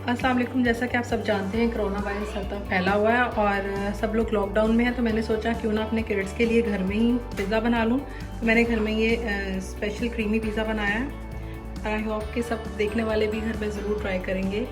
अस्सलाम वालेकुम। जैसा कि आप सब जानते हैं कोरोना वायरस सब तरफ फैला हुआ है और सब लोग लॉकडाउन में हैं, तो मैंने सोचा क्यों ना अपने किड्स के लिए घर में ही पिज़्ज़ा बना लूँ। तो मैंने घर में ये स्पेशल क्रीमी पिज़्ज़ा बनाया है। आई होप कि सब देखने वाले भी घर में ज़रूर ट्राई करेंगे।